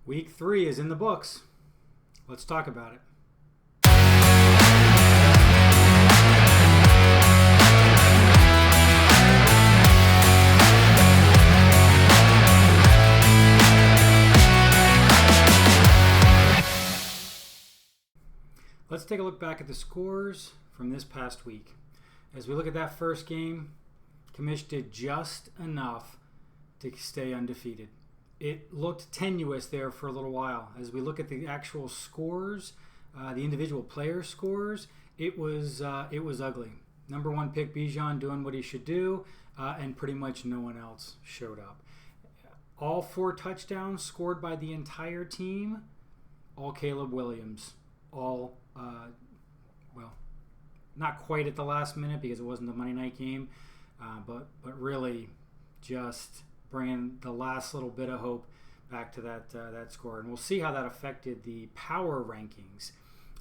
Week 3 is in the books. Let's talk about it. Let's take a look back at the scores from this past week. As we look at that first game, Kamish did just enough to stay undefeated. It looked tenuous there for a little while. As we look at the actual scores, the individual player scores, it was ugly. Number 1 pick Bijan doing what he should do, and pretty much no one else showed up. All 4 touchdowns scored by the entire team, all Caleb Williams. All, not quite at the last minute because it wasn't a Monday night game, but really just bringing the last little bit of hope back to that score. And we'll see how that affected the power rankings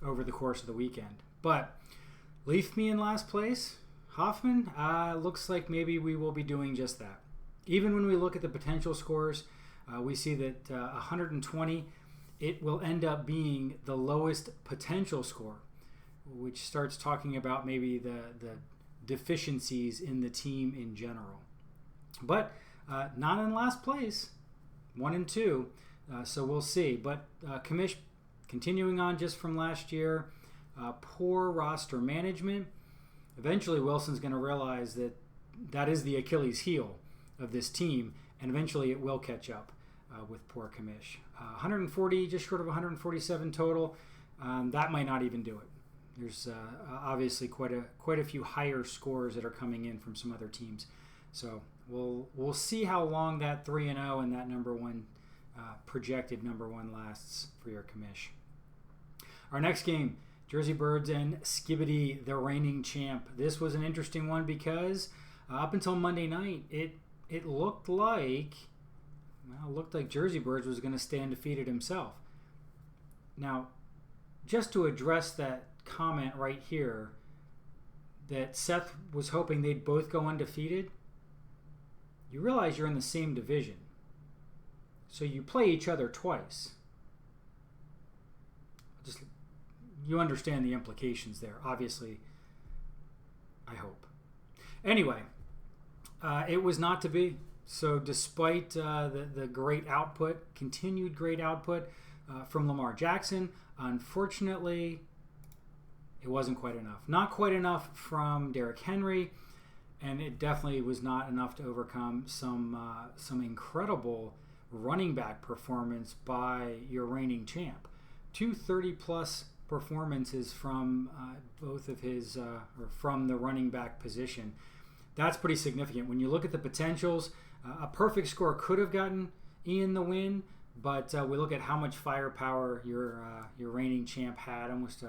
over the course of the weekend. But leave me in last place. Hoffman, looks like maybe we will be doing just that. Even when we look at the potential scores, we see that 120, it will end up being the lowest potential score, which starts talking about maybe the deficiencies in the team in general. But not in last place, 1 and 2, so we'll see. But Kamish, continuing on just from last year, poor roster management. Eventually Wilson's going to realize that that is the Achilles heel of this team, and eventually it will catch up with poor Kamish. 140, just short of 147 total. That might not even do it. There's obviously quite a few higher scores that are coming in from some other teams. So we'll see how long that 3-0 and that number 1 projected number 1 lasts for your Kamish. Our next game, Jersey Birds and Skibbity, the reigning champ. This was an interesting one because up until Monday night, it looked like Jersey Birds was going to stay undefeated himself. Now, just to address that comment right here, that Seth was hoping they'd both go undefeated, you realize you're in the same division. So you play each other twice. You understand the implications there, obviously, I hope. Anyway, it was not to be. So despite the great output, continued great output from Lamar Jackson, unfortunately, it wasn't quite enough. Not quite enough from Derrick Henry, and it definitely was not enough to overcome some incredible running back performance by your reigning champ. 2 30-plus performances from both of his, or from the running back position. That's pretty significant. When you look at the potentials, a perfect score could have gotten Ian the win, but we look at how much firepower your reigning champ had, almost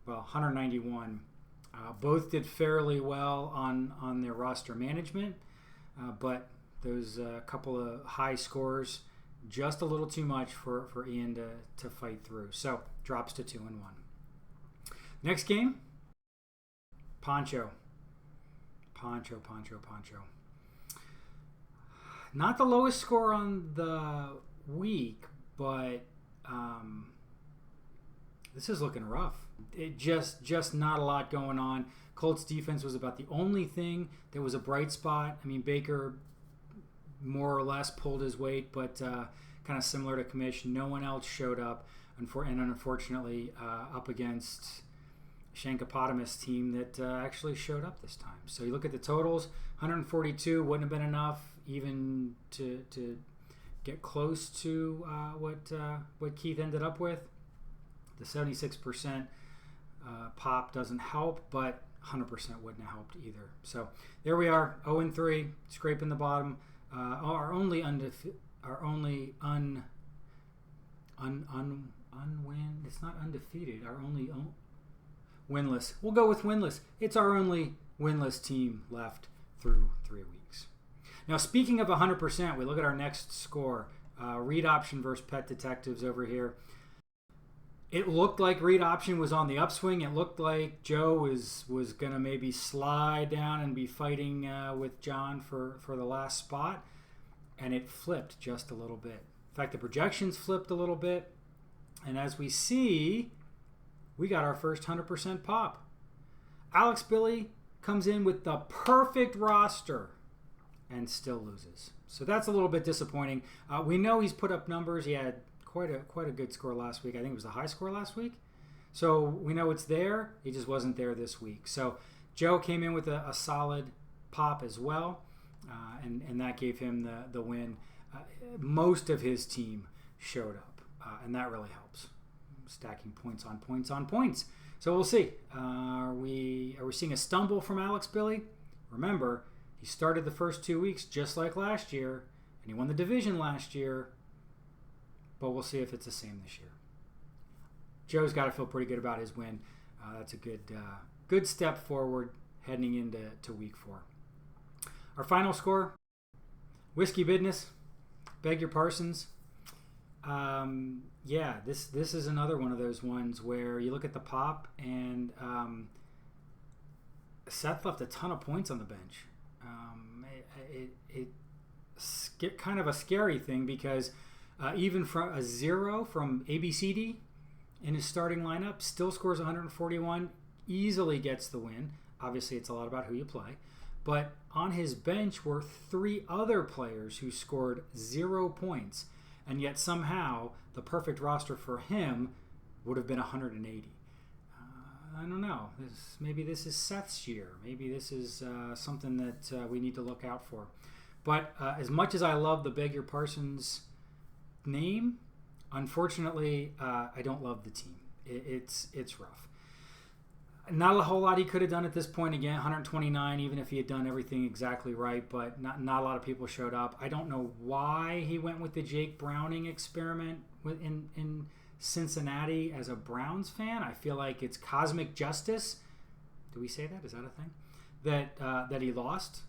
191. Both did fairly well on their roster management, but those couple of high scores, just a little too much for Ian to fight through. So drops to 2-1. Next game, Poncho. Not the lowest score on the week, but this is looking rough. It just not a lot going on. Colts defense was about the only thing that was a bright spot. I mean, Baker more or less pulled his weight, but kind of similar to Kamish, no one else showed up, and unfortunately up against Shankopotamus team that actually showed up this time. So you look at the totals, 142 wouldn't have been enough even to get close to what Keith ended up with. The 76% pop doesn't help, but 100% wouldn't have helped either. So there we are, 0-3, scraping the bottom. Our only unwin. It's not undefeated. Our only winless. We'll go with winless. It's our only winless team left through 3 weeks. Now, speaking of 100%, we look at our next score. Read option versus Pet Detectives over here. It looked like read option was on the upswing. It looked like Joe was going to maybe slide down and be fighting with John for the last spot. And it flipped just a little bit. fact, the projections flipped a little bit. And as we see, we got our first 100% pop. Alex Billy comes in with the perfect roster and still loses. So that's a little bit disappointing. We know he's put up numbers. He had quite a good score last week. I think it was a high score last week. So we know it's there. He just wasn't there this week. So Joe came in with a solid pop as well, and that gave him the win. Most of his team showed up, and that really helps. Stacking points on points on points. So we'll see. Are we seeing a stumble from Alex Billy? Remember, he started the first 2 weeks just like last year, and he won the division last year. But we'll see if it's the same this year. Joe's got to feel pretty good about his win. That's a good step forward heading into week 4. Our final score, Whiskey Business, Beg Your Parsons. This is another one of those ones where you look at the pop and Seth left a ton of points on the bench. It's kind of a scary thing because even from a 0 from ABCD in his starting lineup, still scores 141, easily gets the win. Obviously, it's a lot about who you play. But on his bench were 3 other players who scored 0 points, and yet somehow the perfect roster for him would have been 180. I don't know. Maybe this is Seth's year. Maybe this is something that we need to look out for. But as much as I love the Beg Your Parsons name, unfortunately, I don't love the team. It's rough. Not a whole lot he could have done at this point. Again, 129, even if he had done everything exactly right, but not a lot of people showed up. I don't know why he went with the Jake Browning experiment in Cincinnati as a Browns fan. I feel like it's cosmic justice. Do we say that? Is that a thing? That he lost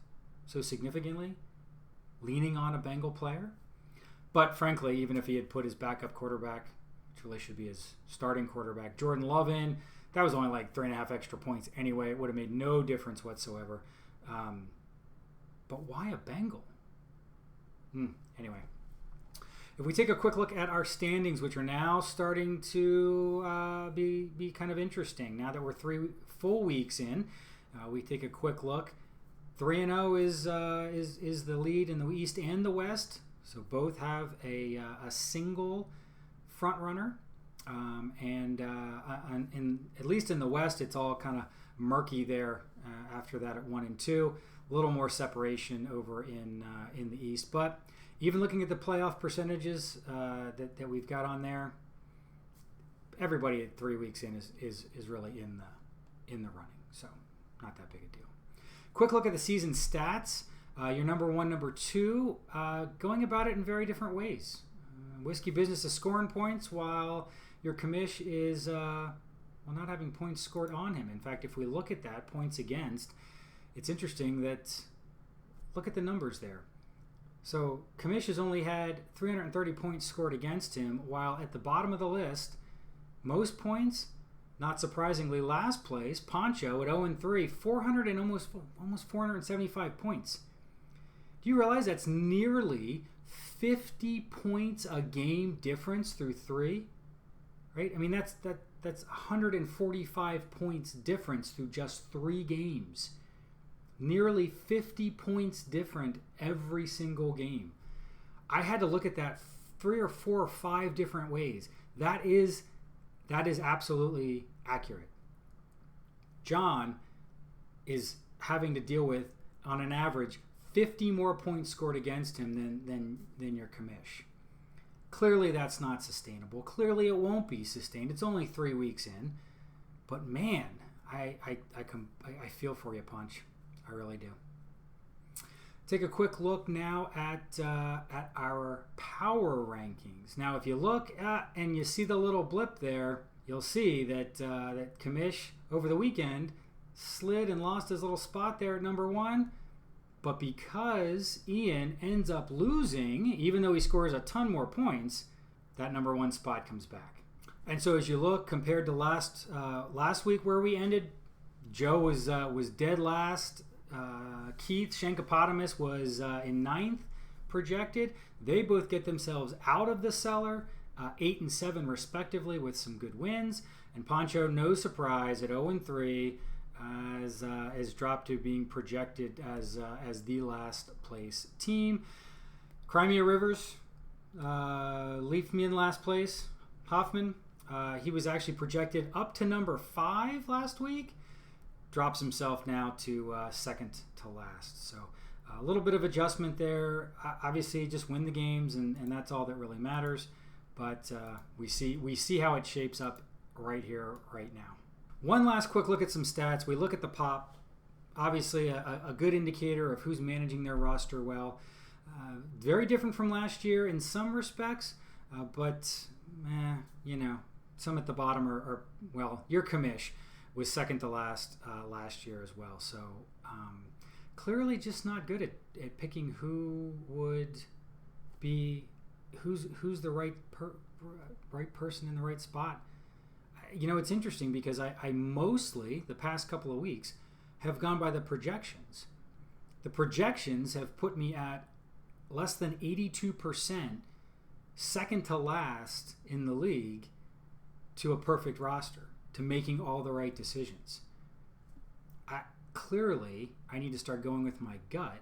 so significantly, leaning on a Bengal player. But frankly, even if he had put his backup quarterback, which really should be his starting quarterback, Jordan Love in, that was only like 3.5 extra points anyway. It would have made no difference whatsoever. But why a Bengal? Anyway, if we take a quick look at our standings, which are now starting to be kind of interesting, now that we're 3 full weeks in, we take a quick look. 3-0 is the lead in the East and the West. So both have a single front runner, and at least in the West, it's all kind of murky there. After that, at 1 and 2, a little more separation over in the East. But even looking at the playoff percentages that we've got on there, everybody at 3 weeks in is really in the running. So not that big a deal. Quick look at the season stats. Your number 1, number 2, going about it in very different ways. Whiskey Business is scoring points, while your commish is not having points scored on him. In fact, if we look at that, points against, it's interesting that, look at the numbers there. So commish has only had 330 points scored against him, while at the bottom of the list, most points, not surprisingly, last place, Poncho at 0-3, 400 and almost 475 points. Do you realize that's nearly 50 points a game difference through 3? Right? I mean, that's 145 points difference through just 3 games. Nearly 50 points different every single game. I had to look at that 3 or 4 or 5 different ways. That is absolutely accurate. John is having to deal with, on an average, 50 more points scored against him than your commish. Clearly that's not sustainable. Clearly it won't be sustained. It's only 3 weeks in. But man, I feel for you, Punch. I really do. Take a quick look now at our power rankings. Now, if you look at and you see the little blip there, you'll see that that Kamish over the weekend slid and lost his little spot there at number 1. But because Ian ends up losing, even though he scores a ton more points, that number 1 spot comes back. And so as you look compared to last week where we ended, Joe was dead last. Keith Shankopotamus was in 9th projected. They both get themselves out of the cellar, 8 and 7 respectively, with some good wins. And Pancho, no surprise, at 0-3, is dropped to being projected as the last place team. Crimea Rivers leaped me in last place. Hoffman, he was actually projected up to number 5 last week. Drops himself now to second to last. So a little bit of adjustment there. Obviously, just win the games, and that's all that really matters. But we see how it shapes up right here, right now. One last quick look at some stats. We look at the pop. Obviously, a good indicator of who's managing their roster well. Very different from last year in some respects, but some at the bottom are well, your commish was second to last year as well. So clearly just not good at picking who would be who's the right person in the right spot. It's interesting because I mostly the past couple of weeks have gone by the projections. The projections have put me at less than 82%, second to last in the league, to a perfect roster, to making all the right decisions. Clearly, I need to start going with my gut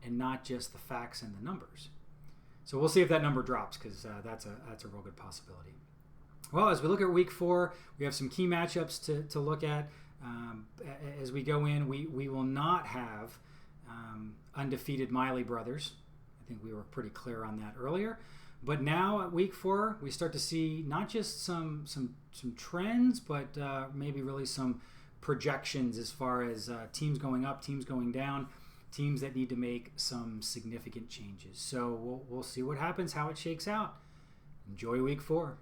and not just the facts and the numbers. So we'll see if that number drops, because that's a real good possibility. Well, as we look at week 4, we have some key matchups to look at. As we go in, we will not have undefeated Miley brothers. I think we were pretty clear on that earlier. But now at week 4, we start to see not just some trends, but maybe really some projections as far as teams going up, teams going down, teams that need to make some significant changes. So we'll see what happens, how it shakes out. Enjoy week 4.